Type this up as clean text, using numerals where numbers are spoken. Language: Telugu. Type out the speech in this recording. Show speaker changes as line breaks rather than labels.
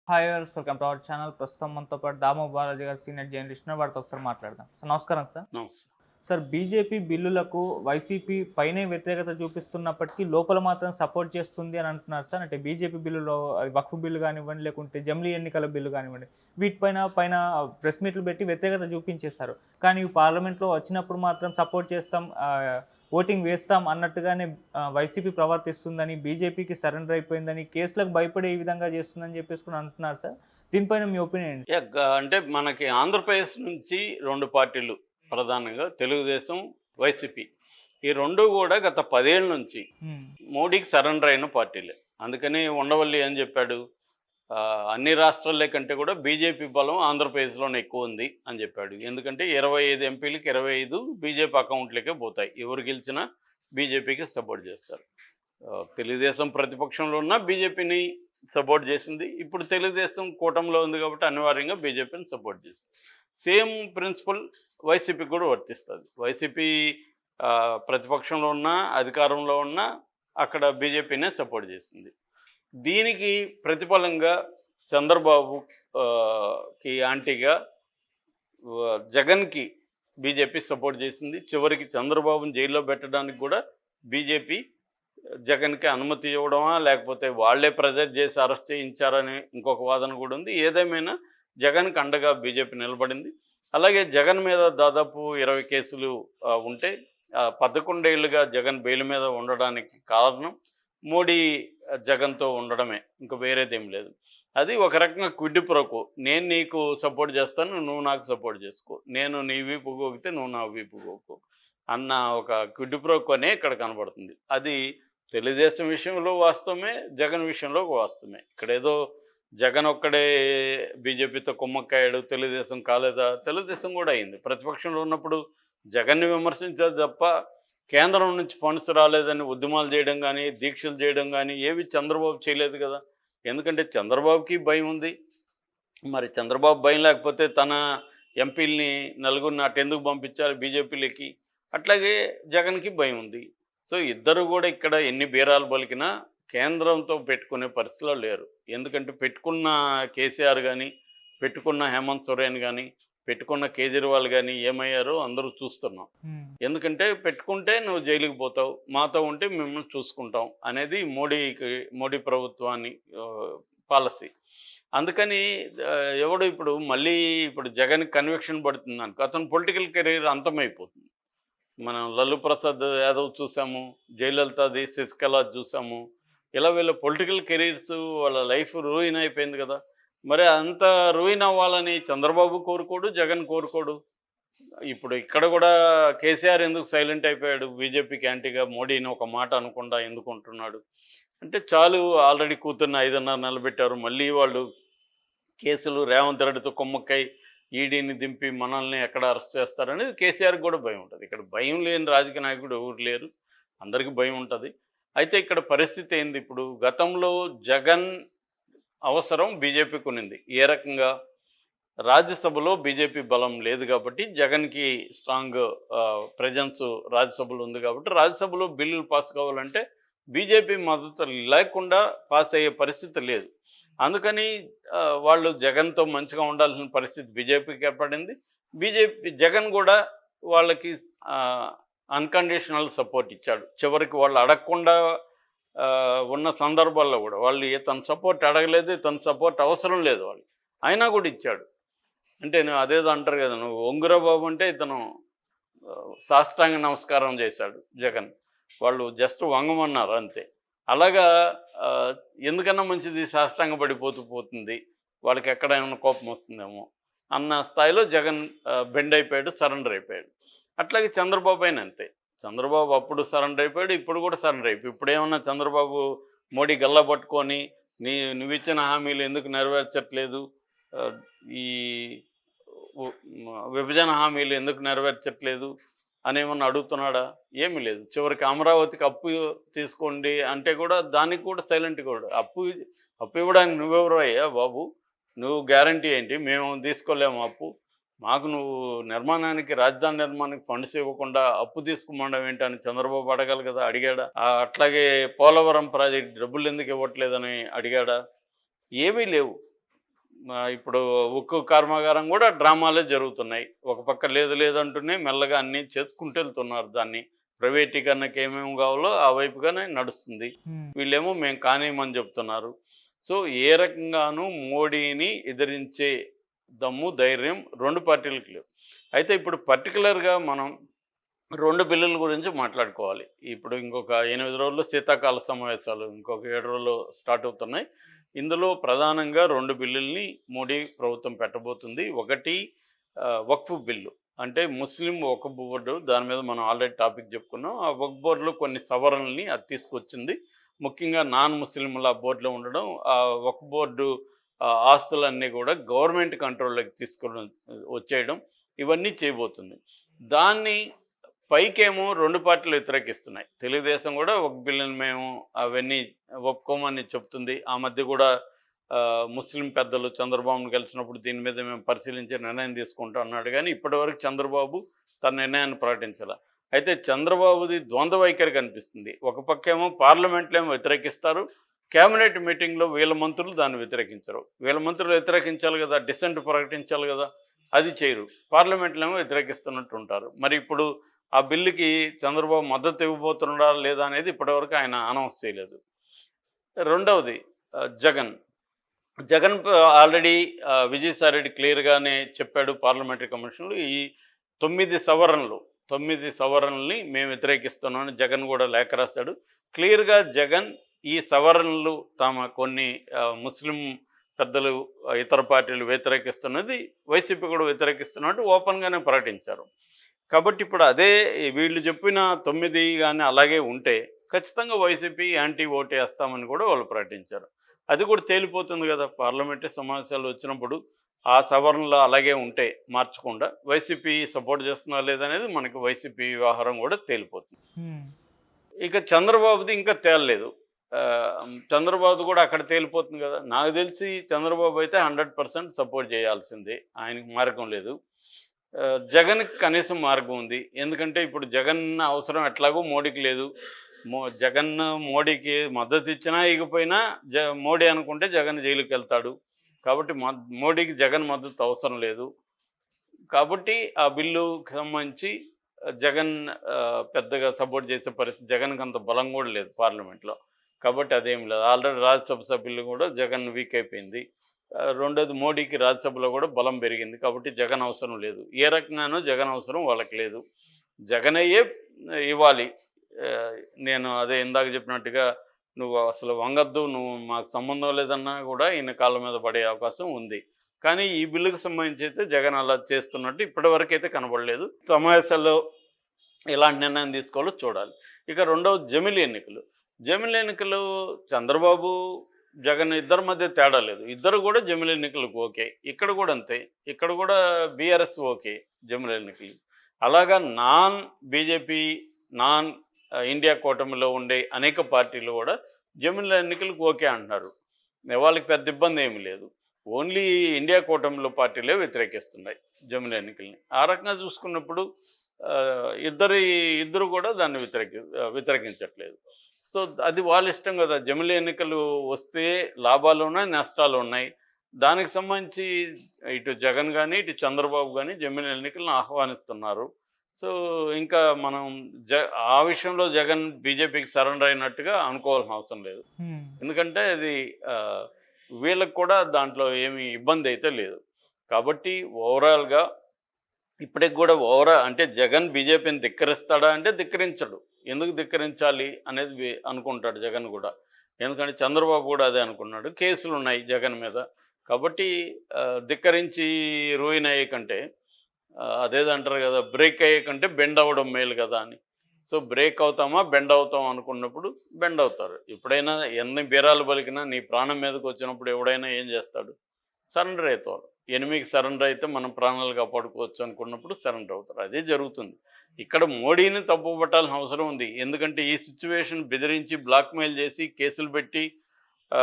Hi viewers, welcome to our channel. ప్రస్తుతం మనతో పాటు దామో బాలాజీ గారు సీనియర్ జర్నలిస్ట్ ఉన్నారు. వారితో ఒకసారి మాట్లాడదాం. సార్ నమస్కారం సార్.
నమస్తే.
సార్, బీజేపీ బిల్లులకు వైసీపీ పైనే వ్యతిరేకత చూపిస్తున్నప్పటికీ లోపల మాత్రం సపోర్ట్ చేస్తుంది అని అంటున్నారు సార్. అంటే బీజేపీ బిల్లులో అది వక్ఫ్ బిల్లు కానివ్వండి, లేకుంటే జమిలీ ఎన్నికల బిల్లు కానివ్వండి, వీటిపైన ప్రెస్ మీట్లు పెట్టి వ్యతిరేకత చూపించేశారు. కానీ ఇవి పార్లమెంట్లో వచ్చినప్పుడు మాత్రం సపోర్ట్ చేస్తాం, ఓటింగ్ వేస్తాం అన్నట్టుగానే వైసీపీ ప్రవర్తిస్తుందని, బీజేపీకి సరెండర్ అయిపోయిందని, కేసులకు భయపడే ఈ విధంగా చేస్తుందని చెప్పేసి కూడా అంటున్నారు సార్. దీనిపైన మీ ఒపీనియన్ ఏంటి?
అంటే మనకి ఆంధ్రప్రదేశ్ నుంచి 2 పార్టీలు ప్రధానంగా తెలుగుదేశం, వైసీపీ. ఈ 2 కూడా గత 10 ఏళ్ల నుంచి
హ్మ్.
మోడీకి సరెండర్ అయిన పార్టీలే. అందుకని ఉండవల్లి ఏం చెప్పాడు, అన్ని రాష్ట్రాల కంటే కూడా బీజేపీ బలం ఆంధ్రప్రదేశ్‌లోనే ఎక్కువుంది అని చెప్పాడు. ఎందుకంటే 25 ఎంపీలకి 25 బీజేపీ అకౌంట్‌లకే పోతాయి. ఎవరు గెలిచినా బీజేపీకి సపోర్ట్ చేస్తారు. తెలుగుదేశం ప్రతిపక్షంలో ఉన్న బీజేపీని సపోర్ట్ చేసింది. ఇప్పుడు తెలుగుదేశం కూటమిలో ఉంది కాబట్టి అనివార్యంగా బీజేపీని సపోర్ట్ చేస్తుంది. సేమ్ ప్రిన్సిపల్ వైసీపీకి కూడా వర్తిస్తుంది. వైసీపీ ప్రతిపక్షంలో ఉన్నా, అధికారంలో ఉన్నా అక్కడ బీజేపీనే సపోర్ట్ చేసింది. దీనికి ప్రతిఫలంగా చంద్రబాబు కి యాంటీగా జగన్కి బీజేపీ సపోర్ట్ చేసింది. చివరికి చంద్రబాబుని జైల్లో పెట్టడానికి కూడా బీజేపీ జగన్కి అనుమతి ఇవ్వడమా, లేకపోతే వాళ్లే ప్రెజర్ చేసి అరెస్ట్ చేయించారని ఇంకొక వాదన కూడా ఉంది. ఏదేమైనా జగన్కి అండగా బీజేపీ నిలబడింది. అలాగే జగన్ మీద దాదాపు 20 కేసులు ఉంటే 11 ఏళ్లుగా జగన్ బెయిల్ మీద ఉండడానికి కారణం మోడీ జగన్తో ఉండడమే, ఇంకా వేరేదేం లేదు. అది ఒక రకంగా క్విడ్ ప్రోకో. నేను నీకు సపోర్ట్ చేస్తాను, నువ్వు నాకు సపోర్ట్ చేసుకో. నేను నీ వీపు గోకితే నువ్వు నా వీపు గోకు అన్న ఒక క్విడ్ ప్రోకోనే ఇక్కడ కనబడుతుంది. అది తెలుగుదేశం విషయంలో వాస్తవమే, జగన్ విషయంలో వాస్తవమే. ఇక్కడేదో జగన్ ఒక్కడే బీజేపీతో కుమ్మక్కయ్యాడు, తెలుగుదేశం కాలేదా? తెలుగుదేశం కూడా అయింది. ప్రతిపక్షంలో ఉన్నప్పుడు జగన్ని విమర్శించారు తప్ప కేంద్రం నుంచి ఫండ్స్ రాలేదని ఉద్యమాలు చేయడం కానీ, దీక్షలు చేయడం కానీ ఏవి చంద్రబాబు చేయలేదు కదా. ఎందుకంటే చంద్రబాబుకి భయం ఉంది. మరి చంద్రబాబు భయం లేకపోతే తన ఎంపీలని నలుగురిని అటెందుకు పంపించాలి బీజేపీలకి? అట్లాగే జగన్కి భయం ఉంది. సో ఇద్దరు కూడా ఇక్కడ ఎన్ని బీరాలు పలికినా కేంద్రంతో పెట్టుకునే పరిస్థితిలో లేరు. ఎందుకంటే పెట్టుకున్న కేసీఆర్ కానీ, పెట్టుకున్న హేమంత్ సోరెన్ కానీ, పెట్టుకున్న కేజ్రీవాల్ కానీ ఏమయ్యారో అందరూ చూస్తున్నాం.
హ్మ్.
ఎందుకంటే పెట్టుకుంటే నువ్వు జైలుకి పోతావు, మాతో ఉంటే మిమ్మల్ని చూసుకుంటాం అనేది మోడీ ప్రభుత్వాన్ని పాలసీ. అందుకని ఎవడు ఇప్పుడు మళ్ళీ ఇప్పుడు జగన్ కన్విక్షన్ పడుతుందనుకో అతను పొలిటికల్ కెరీర్ అంతమైపోతుంది. మనం లల్లు ప్రసాద్ యాదవ్ చూసాము, జయలలితది, శశికళ చూసాము. ఇలా వీళ్ళ పొలిటికల్ కెరీర్స్, వాళ్ళ లైఫ్ రూయిన్ అయిపోయింది కదా. మరి అంత రూయిన్ అవ్వాలని చంద్రబాబు కోరుకోడు, జగన్ కోరుకోడు. ఇప్పుడు ఇక్కడ కూడా కేసీఆర్ ఎందుకు సైలెంట్ అయిపోయాడు, బీజేపీకి యాంటీగా మోడీని ఒక మాట అనకుండా ఎందుకు ఉంటున్నాడు అంటే, చాలు ఆల్రెడీ కూతుర్ని 5.5 నిలబెట్టారు, మళ్ళీ వాళ్ళు కేసులు రేవంత్ రెడ్డితో కుమ్మక్కై ఈడీని దింపి మనల్ని ఎక్కడ అరెస్ట్ చేస్తారనేది కేసీఆర్కి కూడా భయం ఉంటుంది. ఇక్కడ భయం లేని రాజకీయ నాయకుడు ఎవరు లేరు, అందరికీ భయం ఉంటుంది. అయితే ఇక్కడ పరిస్థితి ఏంది, ఇప్పుడు గతంలో జగన్ అవసరం బీజేపీకి ఉన్నింది. ఏ రకంగా? రాజ్యసభలో బీజేపీ బలం లేదు కాబట్టి జగన్కి స్ట్రాంగ్ ప్రెజెన్స్ రాజ్యసభలో ఉంది కాబట్టి రాజ్యసభలో బిల్లులు పాస్ కావాలంటే బీజేపీ మద్దతు లేకుండా పాస్ అయ్యే పరిస్థితి లేదు. అందుకని వాళ్ళు జగన్తో మంచిగా ఉండాల్సిన పరిస్థితి బీజేపీకి ఏర్పడింది. జగన్ కూడా వాళ్ళకి అన్కండిషనల్ సపోర్ట్ ఇచ్చాడు. చివరికి వాళ్ళు అడగకుండా ఉన్న సందర్భాల్లో కూడా వాళ్ళు తన సపోర్ట్ అడగలేదు, తన సపోర్ట్ అవసరం లేదు వాళ్ళు, అయినా కూడా ఇచ్చాడు. అంటే నువ్వు అదేదో అంటారు కదా, నువ్వు ఒంగురా బాబు అంటే ఇతను సాష్టాంగ నమస్కారం చేశాడు జగన్. వాళ్ళు జస్ట్ వంగమన్నారు అంతే. అలాగా ఎందుకన్నా మంచిది సాష్టాంగ పోతుంది, వాళ్ళకి ఎక్కడ ఏమైనా కోపం వస్తుందేమో అన్న స్థాయిలో జగన్ బెండ్ అయిపోయాడు, సరెండర్ అయిపోయాడు. అట్లాగే చంద్రబాబు అయినా అంతే. చంద్రబాబు అప్పుడు సరెండర్ అయిపోయాడు, ఇప్పుడు కూడా సరెండర్ అయిపోయి ఇప్పుడు ఏమన్నా చంద్రబాబు మోడీ గల్లా పట్టుకొని నువ్వు ఇచ్చిన హామీలు ఎందుకు నెరవేర్చట్లేదు, ఈ విభజన హామీలు ఎందుకు నెరవేర్చట్లేదు అనేమన్నా అడుగుతున్నాడా? ఏమీ లేదు. చివరికి అమరావతికి అప్పు తీసుకోండి అంటే కూడా దానికి కూడా సైలెంట్ కూడా. అప్పు ఇవ్వడానికి నువ్వెవరు అయ్యా బాబు, నువ్వు గ్యారంటీ ఏంటి? మేము తీసుకోలేము అప్పు, మాకు నువ్వు నిర్మాణానికి, రాజధాని నిర్మాణానికి ఫండ్స్ ఇవ్వకుండా అప్పు తీసుకోమండం ఏంటని చంద్రబాబు అడగాలి కదా, అడిగాడా? అట్లాగే పోలవరం ప్రాజెక్ట్ డబ్బులు ఎందుకు ఇవ్వట్లేదని అడిగాడా? ఏమీ లేవు. ఇప్పుడు ఉక్కు కర్మాగారం కూడా డ్రామాలే జరుగుతున్నాయి. ఒక పక్క లేదు లేదంటూనే మెల్లగా అన్నీ చేసుకుంటూ వెళ్తున్నారు దాన్ని. ప్రైవేటీకరణకి ఏమేమి కావాలో ఆ వైపుగానే నడుస్తుంది.
హ్మ్.
వీళ్ళేమో మేము కానివ్వమని చెప్తున్నారు. సో ఏ రకంగానూ మోడీని ఎదిరించే దమ్ము, ధైర్యం 2 పార్టీలకి లేవు. అయితే ఇప్పుడు పర్టిక్యులర్‌గా మనం 2 బిల్లుల గురించి మాట్లాడుకోవాలి. ఇప్పుడు ఇంకొక 8 రోజుల్లో శీతాకాల సమావేశాలు ఇంకొక 7 రోజుల్లో స్టార్ట్ అవుతున్నాయి. ఇందులో ప్రధానంగా 2 బిల్లుల్ని మోడీ ప్రభుత్వం పెట్టబోతుంది. ఒకటి వక్ఫ్ బిల్లు. అంటే ముస్లిం వక్ఫ్ బోర్డు దాని మీద మనం ఆల్రెడీ టాపిక్ చెప్పుకున్నాం. ఆ వక్ఫ్ బోర్డులో కొన్ని సవరణల్ని అది తీసుకొచ్చింది. ముఖ్యంగా నాన్ ముస్లింల బోర్డులో ఉండడం, ఆ వక్ఫ్ బోర్డు ఆస్తులన్నీ కూడా గవర్నమెంట్ కంట్రోల్‌లోకి తీసుకొని వచ్చేయడం ఇవన్నీ చేయబోతుంది. దాన్ని పైకేమో 2 పార్టీలు వ్యతిరేకిస్తున్నాయి. తెలుగుదేశం కూడా ఒక బిల్లుని మేము అవన్నీ ఒప్పుకోమని చెప్తుంది. ఆ మధ్య కూడా ముస్లిం పెద్దలు చంద్రబాబును కలిసినప్పుడు దీని మీద మేము పరిశీలించి నిర్ణయం తీసుకుంటాం అన్నాడు గానీ, ఇప్పటివరకు చంద్రబాబు తన నిర్ణయాన్ని ప్రకటించాల. అయితే చంద్రబాబుది ద్వంద్వ వైఖరి కనిపిస్తుంది. ఒక పక్కేమో పార్లమెంట్‌లో ఏమో వ్యతిరేకిస్తారు. కేబినెట్ మీటింగ్‌లో వీళ్ళ మంత్రులు దాన్ని వ్యతిరేకించరు. వీళ్ళ మంత్రులు వ్యతిరేకించాలి కదా! డిసెంట్ ప్రకటించాలి కదా! అది చేయరు. పార్లమెంట్‌లో ఏమో వ్యతిరేకిస్తున్నట్టు ఉంటారు. మరి ఇప్పుడు ఆ బిల్లుకి చంద్రబాబు మద్దతు ఇవ్వబోతున్నాడా లేదా అనేది ఇప్పటివరకు ఆయన అనౌన్స్ చేయలేదు. రెండవది జగన్. జగన్ ఆల్రెడీ విజయసాయిరెడ్డి క్లియర్‌గానే చెప్పాడు పార్లమెంటరీ కమిషన్‌లో ఈ 9 సవరణలు, 9 సవరణల్ని మేము వ్యతిరేకిస్తున్నామని జగన్ కూడా లేఖ రాశాడు. క్లియర్‌గా జగన్ ఈ సవరణలు తమ కొన్ని ముస్లిం పెద్దలు ఇతర పార్టీలు వ్యతిరేకిస్తున్నది, వైసీపీ కూడా వ్యతిరేకిస్తున్నట్టు ఓపెన్‌గానే ప్రకటించారు. కాబట్టి ఇప్పుడు అదే వీళ్ళు చెప్పిన 9 గాని అలాగే ఉంటే ఖచ్చితంగా వైసీపీ యాంటీ ఓటు వేస్తామని కూడా వాళ్ళు ప్రకటించారు. అది కూడా తేలిపోతుంది కదా! పార్లమెంటరీ సమావేశాలు వచ్చినప్పుడు ఆ సవరణలు అలాగే ఉంటే మార్చకుండా వైసీపీ సపోర్ట్ చేస్తుందా లేదనేది మనకి వైసీపీ వ్యవహారం కూడా తేలిపోతుంది.
హ్మ్.
ఇక చంద్రబాబుది ఇంకా తేలలేదు. చంద్రబాబు కూడా అక్కడ తేలిపోతుంది కదా! నాకు తెలిసి చంద్రబాబు అయితే 100% సపోర్ట్ చేయాల్సిందే. ఆయనకి మార్గం లేదు. జగన్‌కి కనీసం మార్గం ఉంది. ఎందుకంటే ఇప్పుడు జగన్ అవసరం ఎట్లాగో మోడీకి లేదు. జగన్ మోడీకి మద్దతు ఇచ్చినా ఇకపోయినా మోడీ అనుకుంటే జగన్ జైలుకెళ్తాడు. కాబట్టి మోడీకి జగన్ మద్దతు అవసరం లేదు. కాబట్టి ఆ బిల్లుకి సంబంధించి జగన్ పెద్దగా సపోర్ట్ చేసే పరిస్థితి జగన్‌కి అంత బలం కూడా లేదు పార్లమెంట్‌లో. కాబట్టి అదేం లేదు. ఆల్రెడీ రాజ్యసభ సభ్యులు కూడా జగన్ వీక్ అయిపోయింది. రెండోది మోడీకి రాజ్యసభలో కూడా బలం పెరిగింది. కాబట్టి జగన్ అవసరం లేదు. ఏ రకంగానూ జగన్ అవసరం వాళ్ళకి లేదు. జగనయ్యే ఇవ్వాలి. నేను అదే ఇందాక చెప్పినట్టుగా నువ్వు అసలు వంగొద్దు, నువ్వు మాకు సంబంధం లేదన్నా కూడా ఈయన కాళ్ళ మీద పడే అవకాశం ఉంది. కానీ ఈ బిల్లుకు సంబంధించి అయితే జగన్ అలా చేస్తున్నట్టు ఇప్పటివరకైతే కనబడలేదు. సమావేశాల్లో ఎలాంటి నిర్ణయం తీసుకోవాలో చూడాలి. ఇక రెండవది జమిలి ఎన్నికలు. జమిలి ఎన్నికలు చంద్రబాబు, జగన్ ఇద్దరి మధ్య తేడా లేదు. ఇద్దరు కూడా జమిలి ఎన్నికలకు ఓకే. ఇక్కడ కూడా అంతే. ఇక్కడ కూడా బీఆర్ఎస్ ఓకే జమిలి ఎన్నికలు. అలాగా నాన్ బీజేపీ, నాన్ ఇండియా కూటమిలో ఉండే అనేక పార్టీలు కూడా జమిలి ఎన్నికలకు ఓకే అంటున్నారు. వాళ్ళకి పెద్ద ఇబ్బంది ఏమీ లేదు. ఓన్లీ ఇండియా కూటమిలో పార్టీలే వ్యతిరేకిస్తున్నాయి జమిలి ఎన్నికల్ని. ఆ రకంగా చూసుకున్నప్పుడు ఇద్దరు కూడా దాన్ని వ్యతిరేకించట్లేదు. సో అది వాళ్ళ ఇష్టం కదా! జమిలి ఎన్నికలు వస్తే లాభాలు ఉన్నాయి, నష్టాలు ఉన్నాయి. దానికి సంబంధించి ఇటు జగన్ కానీ, ఇటు చంద్రబాబు కానీ జమిలి ఎన్నికలను ఆహ్వానిస్తున్నారు. సో ఇంకా మనం ఆ విషయంలో జగన్ బీజేపీకి సరెండర్ అయినట్టుగా అనుకోవాల్సిన అవసరం లేదు.
హ్మ్.
ఎందుకంటే అది వీళ్ళకి కూడా దాంట్లో ఏమీ ఇబ్బంది అయితే లేదు. కాబట్టి ఓవరాల్‌గా ఇప్పటికి కూడా అంటే జగన్ బీజేపీని ధిక్కరిస్తాడా అంటే ధిక్కరించడు. ఎందుకు ధిక్కరించాలి అనేది అనుకుంటాడు జగన్ కూడా. ఎందుకంటే చంద్రబాబు కూడా అదే అనుకున్నాడు. కేసులున్నాయి జగన్ మీద. కాబట్టి ధిక్కరించి రూయిన్ అయ్యే కంటే అదేదో అంటారు కదా! బ్రేక్ అయ్యే కంటే బెండ్ అవ్వడం మేలు కదా అని. సో బ్రేక్ అవుతామా, బెండ్ అవుతామా అనుకున్నప్పుడు బెండ్ అవుతారు. ఎప్పుడైనా ఎన్ని బీరాలు పలికినా నీ ప్రాణం మీదకి వచ్చినప్పుడు ఎవడైనా ఏం చేస్తాడు? సరెండర్ అవుతారు. ఎనిమికి సరెండర్ అయితే మనం ప్రాణాలు కాపాడుకోవచ్చు అనుకున్నప్పుడు సరెండర్ అవుతారు. అదే జరుగుతుంది. ఇక్కడ మోడీని తప్పుపట్టాల్సిన అవసరం ఉంది. ఎందుకంటే ఈ సిచ్యువేషన్ బెదిరించి బ్లాక్‌మెయిల్ చేసి కేసులు పెట్టి